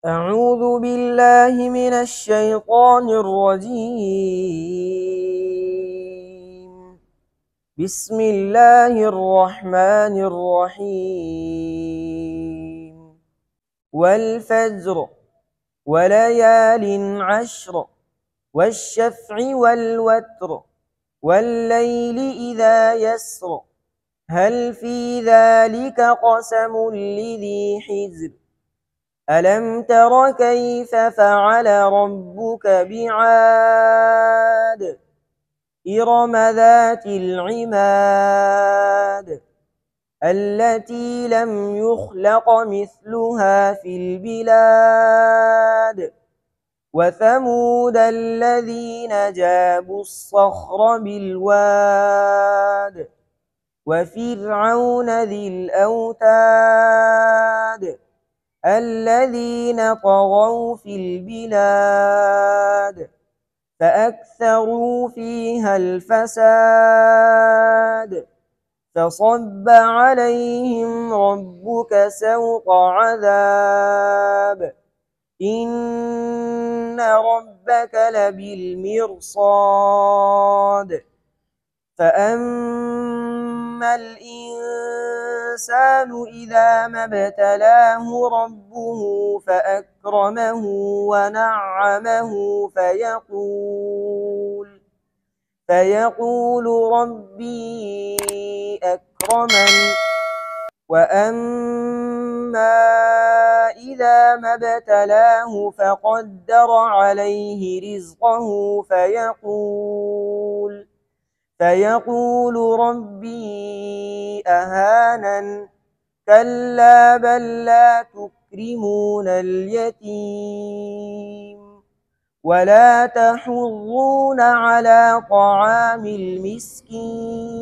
أعوذ بالله من الشيطان الرجيم. بسم الله الرحمن الرحيم. والفجر وليال عشر والشفع والوتر والليل إذا يسر هل في ذلك قسم لذي حجر ألم تر كيف فعل ربك بعاد إرم ذات العماد التي لم يخلق مثلها في البلاد وثمود الذين جابوا الصخر بالواد وفرعون ذي الأوتاد الذين طغوا في البلاد فأكثروا فيها الفساد فصب عليهم ربك سوط عذاب إن ربك لبالمرصاد فأما الإنسان إذا ما ابتلاه ربه فأكرمه ونعمه فيقول ربي أكرمن وأما إذا ما ابتلاه فقدر عليه رزقه فيقول ربي أهانن كلا بل لا تكرمون اليتيم ولا تحضون على طعام المسكين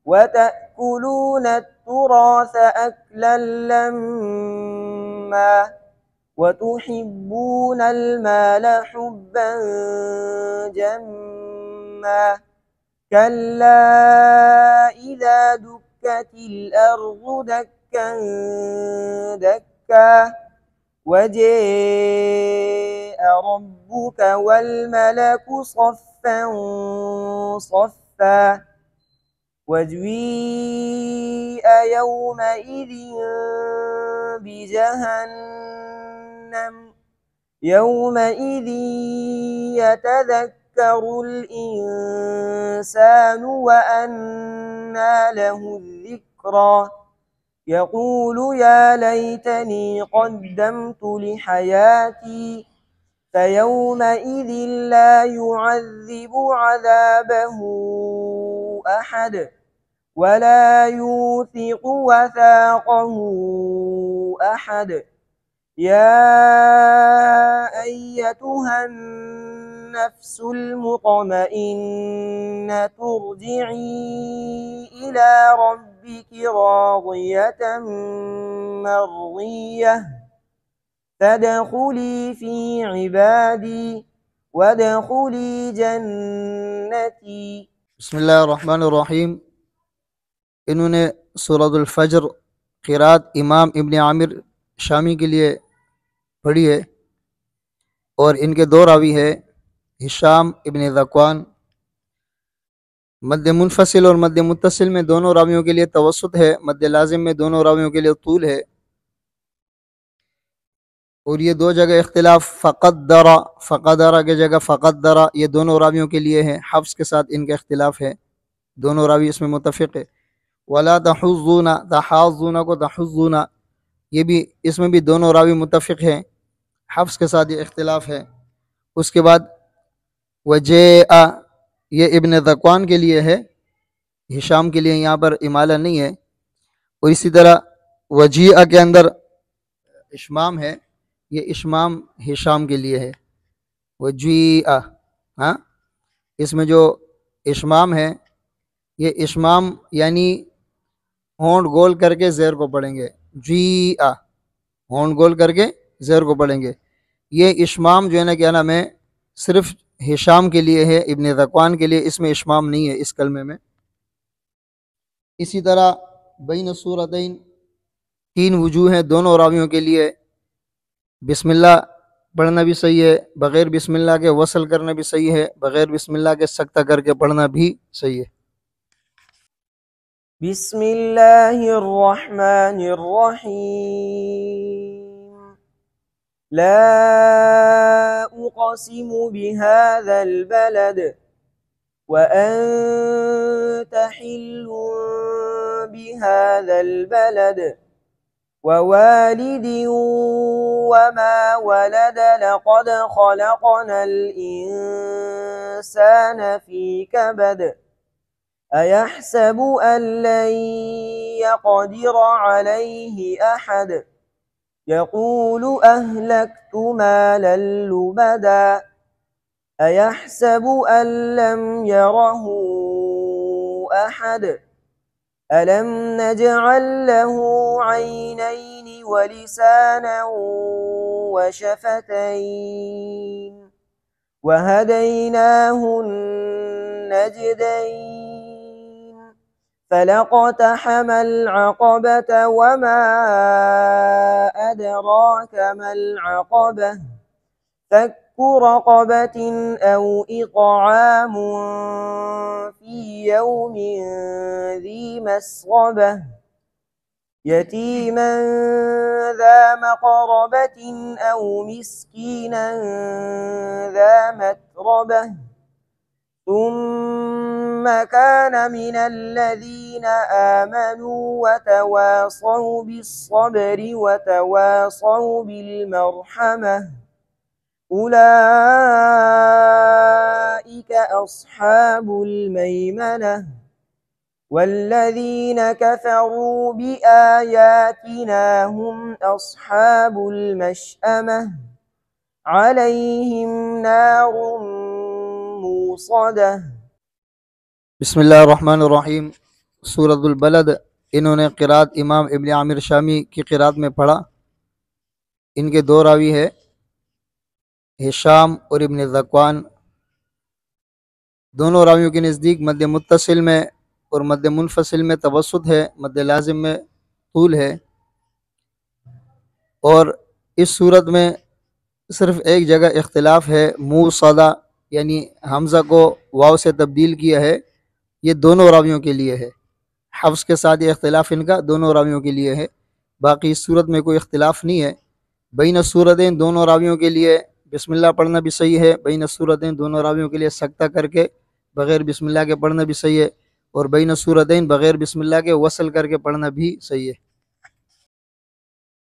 وتأكلون التراث أكلا لما وتحبون المال حبا جما كلا إذا دكت الأرض دكا دكا وجاء ربك والملك صفا صفا وجيء يومئذ بجهنم يومئذ يتذكر الإنسان وأنى له الذكرى يقول يا ليتني قدمت لحياتي فيومئذ لا يعذب عذابه أحد ولا يوثق وثاقه أحد يا أيتها النفس المطمئنة ارجعي إلى ربك راضية مرضية فادخلي في عبادي وادخلي جنتي. बिस्मिल्लाहिर्रहमानिर्रहीम। इन्होंने सूरतुल फज्र क़िरात इमाम इब्न आमिर शामी के लिए पढ़ी है और इनके दो रावी है हिशाम इब्न ज़कवान। मद्द मुनफसिल और मद्द मुत्तसिल में दोनों रावियों के लिए तवस्सुत है, मद्द लाजिम में दोनों रावियों के लिए तूल है। और ये दो जगह इख्तिलाफ फ़क़दरा की जगह फ़क़दरा ये दोनों रावियों के लिए है। हफ्स के साथ इनका इख्तिलाफ है, दोनों रावी इसमें मुत्तफ़िक़ है। वला तहुज़्ज़ूना तहाज़्ज़ूना को तहुज़्ज़ूना ये भी इसमें भी दोनों रावी मुत्तफ़िक़ हैं, हफ्स के साथ ये इख्तिलाफ है। उसके बाद वजैआ ये इब्न ज़कवान के लिए है, हिशाम के लिए यहाँ पर इमाला नहीं है। और इसी तरह वजीआ के अंदर इश्माम है, ये इश्माम हिशाम के लिए है। वजीआ हाँ, इसमें जो इश्माम है ये इश्माम यानी होंठ गोल करके ज़ेर को पढ़ेंगे, जीआ होंठ गोल करके ज़ेर को पढ़ेंगे। ये इश्माम जो है ना क्या नाम है सिर्फ हिशाम के लिए है, इब्न ज़कवान के लिए इसमें इश्माम नहीं है इस कलमे में। इसी तरह बैन सूरतैन तीन वजूह हैं दोनों रावियों के लिए। बिस्मिल्लाह पढ़ना भी सही है, बग़ैर बिस्मिल्लाह के वसल करना भी सही है, बग़ैर बिस्मिल्लाह के सकता करके पढ़ना भी सही है। बिस्मिल्लाहिर्रहमानिर्रहीम। ला उक़सिमु बिहाज़ल बलद व अंत हिल्लुन बिहाज़ल बलद ववालिद वमा वलद लक़द ख़लक़नल इंसान फ़ी कबद अयहसबु अन लन यक़दिर अलैहि अहद यक़ूलु अहलक्तु मालन लुबदा अयहसबु अन लम यरहु अहद अलम नजअल लहु ऐनैन वलिसाना वशफ़तैन वहदैनाहु النجدين فلاقتحم العقبة وما أدراك ما العقبة فك رقبة أو إطعام في يوم ذي مسغبة يتيما ذا مقربة أو مسكينا ذا متربة ثم كان من الذين آمنوا وتواصوا بالصبر وتواصوا بالمرحمة أولئك أصحاب الميمنة والذين كفروا بآياتنا هم أصحاب المشأمة عليهم نار मूसदा। बिस्मिल्लाहिर्रहमानिर्रहीम। सूरतुल बलद इन्होंने क़िरात इमाम इब्न आमिर शामी की क़िरात में पढ़ा। इनके दो रावी है, हिशाम और इब्न ज़कवान। दोनों रावियों के नज़दीक मद्द मुत्तसिल में और मद्द मुनफसिल में तवस्सुत है, मद्द लाजिम में तूल है। और इस सूरत में सिर्फ़ एक जगह इख्तिलाफ है, मूसदा यानी हमज़ा को वाव से तब्दील किया है, ये दोनों रावियों के लिए है। हफ्स के साथ ये इख्तिलाफ इनका दोनों रावियों के लिए है, बाकी इस सूरत में कोई इख्तिलाफ नहीं है। बैन सूरतें दोनों रावियों के लिए बिस्मिल्लाह पढ़ना भी सही है, बैन सूरतें दोनों रावियों के लिए सकता करके बग़ैर बिस्मिल्लाह के पढ़ना भी सही है, और बैन सूरतें बग़ैर बिस्मिल्लाह के वसल करके पढ़ना भी सही है।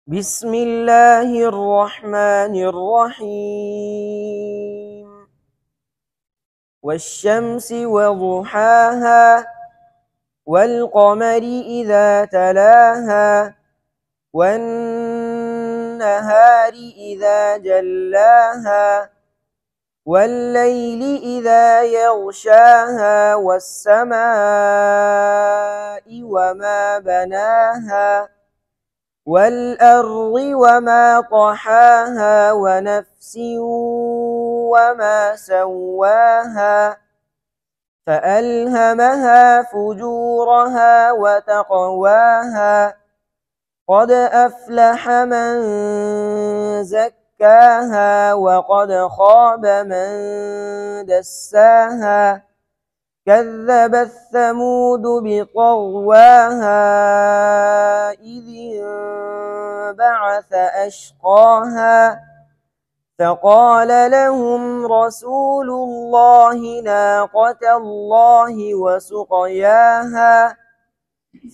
बिस्मिल्लाहिर्रहमानिर्रहीम। वश्शम्सि वज़ुहाहा वल्क़मरि इज़ा तलाहा वन्नहारि इज़ा जल्लाहा वल्लैलि इज़ा यग़शाहा वस्समाइ वमा बनाहा والأرض وما طحاها ونفس وما سواها فألهمها فجورها وتقواها قد أفلح من زكاها وقد خاب من دساها كذبت ثمود بطغواها إذ انبعث أشقاها فقال لهم رسول الله ناقة الله وسقياها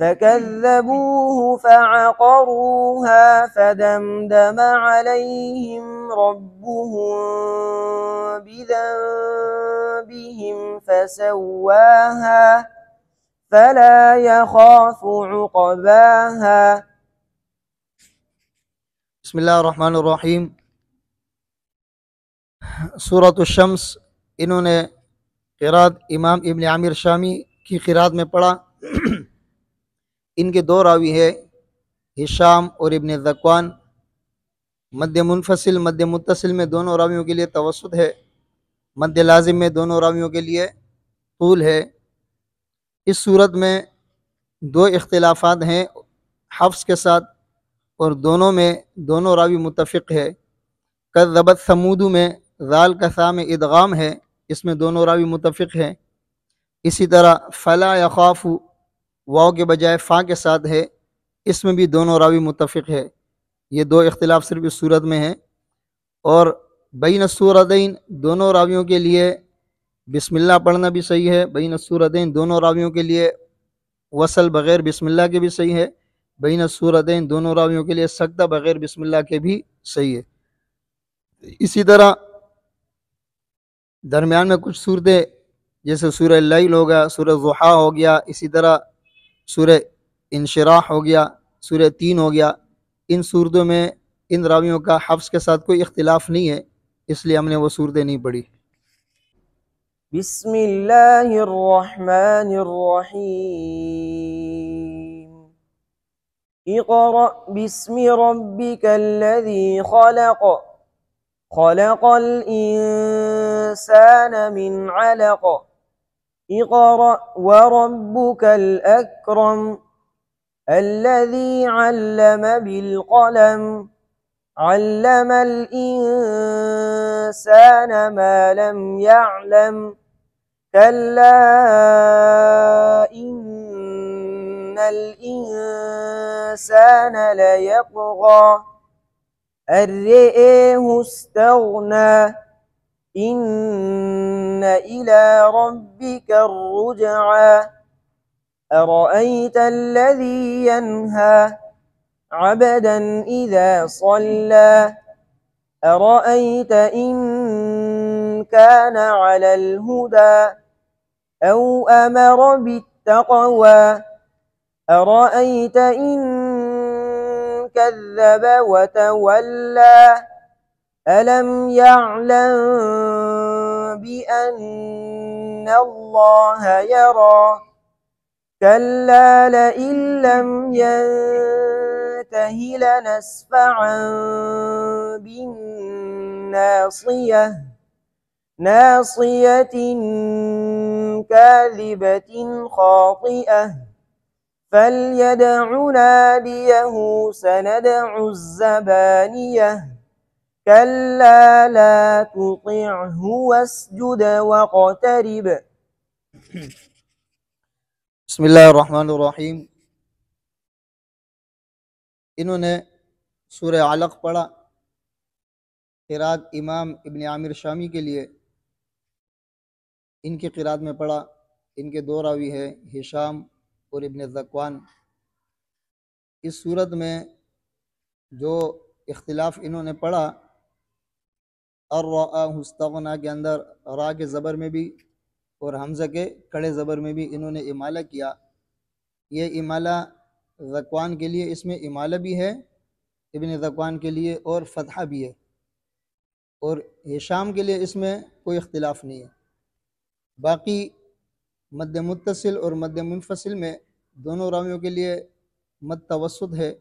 فكذبوه فعقروها فدمدم عليهم ربهم بذنبهم فسواها فلا يخاف عقباها। बिस्मिल्लाहिर्रहमानिर्रहीम। सूरतुश शम्स इन्होंने क़िरात इमाम इब्न आमिर शामी की क़िरात में पढ़ा। इनके दो रावी है, हिशाम और इब्न ज़कवान। मद्द मुनफसिल मद्द मुत्तसिल में दोनों रावियों के लिए तवस्सुत है, मद्द लाजिम में दोनों रावियों के लिए तूल है। इस सूरत में दो इख्तिलाफात हैं हफ्स के साथ, और दोनों में दोनों रावी मुत्तफ़िक़ है। کذبت ثمود میں ذال کا سا میں ادغام ہے، اس میں دونوں راوی متفق ہیں۔ اسی طرح فلا یخاف واو کے بجائے فا کے ساتھ ہے، اس میں بھی دونوں راوی متفق ہے۔ یہ دو اختلاف صرف اس صورت میں ہیں۔ اور بین السورتین دونوں راویوں کے لیے بسم اللہ پڑھنا بھی صحیح ہے، بین السورتین دونوں راویوں کے لیے وصل بغیر بسم اللہ کے بھی صحیح ہے، بین السورتین دونوں راویوں کے لیے سکتہ بغیر بسم اللہ کے بھی صحیح ہے۔ اسی طرح درمیان میں کچھ صورتیں جیسے سورہ اللیل ہو گیا، سورہ ضحیٰ ہو گیا، اسی طرح سورہ انشراح ہو گیا، سورہ تین ہو گیا، ان صورتوں میں ان راویوں کا حفظ کے ساتھ کوئی اختلاف نہیں ہے، اس لیے ہم نے وہ صورتیں نہیں پڑھی۔ بسم اللہ الرحمن الرحیم اقرأ بسم ربک الذی خلق خلق الإنسان من علق اقرأ وربك الأكرم الذي علم بالقلم علم الإنسان ما لم يعلم كلا إن الإنسان ليطغى أن رآه استغنى إن إلى ربك الرجعى أرأيت الذي ينهى عبدا إذا صلى أرأيت إن كان على الهدى أو أمر بالتقوى أرأيت إن كذب وتولى ألم يعلم بأن الله يرى كلا لئن لم ينته لنسفعا بالناصية ناصية كاذبة خاطئة فليدع ناديه سندع الزبانية كلا لا تطعه واسجد واقترب۔ بسم اللہ الرحمن الرحیم۔ انہوں نے سورہ علق پڑھا، قرات امام ابن عامر شامی کے لیے، ان کی قرات میں پڑھا۔ ان کے دو راوی ہے ہشام اور ابن ذکوان۔ اس صورت میں جو اختلاف انہوں نے پڑھا، الرآہ استغنیٰ کے اندر را کے زبر میں بھی اور حمزہ کے کڑے زبر میں بھی انہوں نے امالہ کیا۔ یہ امالہ ذکوان کے لیے اس میں امالہ بھی ہے، ابن ذکوان کے لیے، اور فتحہ بھی ہے، اور ہشام کے لیے اس میں کوئی اختلاف نہیں ہے۔ باقی مد متصل اور مد منفصل میں دونوں راویوں کے لیے مد توسط ہے،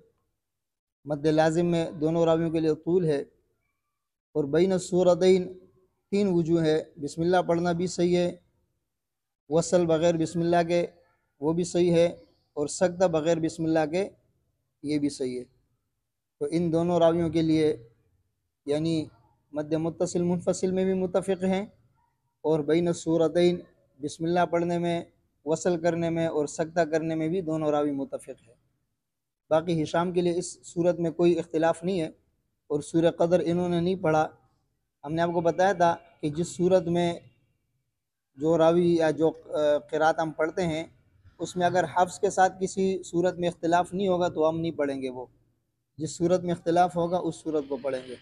مد لازم میں دونوں راویوں کے لیے طول ہے، اور بین السورتین تین وجوہ ہے۔ بسم اللہ پڑھنا بھی صحیح ہے، وصل بغیر بسم اللہ کے وہ بھی صحیح ہے، اور سکتہ بغیر بسم اللہ کے یہ بھی صحیح ہے۔ تو ان دونوں راویوں کے لیے یعنی مد متصل منفصل میں بھی متفق ہیں، اور بین السورتین بسم اللہ پڑھنے میں، وصل کرنے میں اور سکتہ کرنے میں بھی دونوں راوی متفق ہیں۔ باقی ہشام کے لیے اس صورت میں کوئی اختلاف نہیں ہے، اور سورہ قدر انہوں نے نہیں پڑھا۔ ہم نے آپ کو بتایا تھا کہ جس صورت میں جو راوی یا جو قرات ہم پڑھتے ہیں اس میں اگر حفظ کے ساتھ کسی صورت میں اختلاف نہیں ہوگا تو ہم نہیں پڑھیں گے، وہ جس صورت میں اختلاف ہوگا اس صورت کو پڑھیں گے۔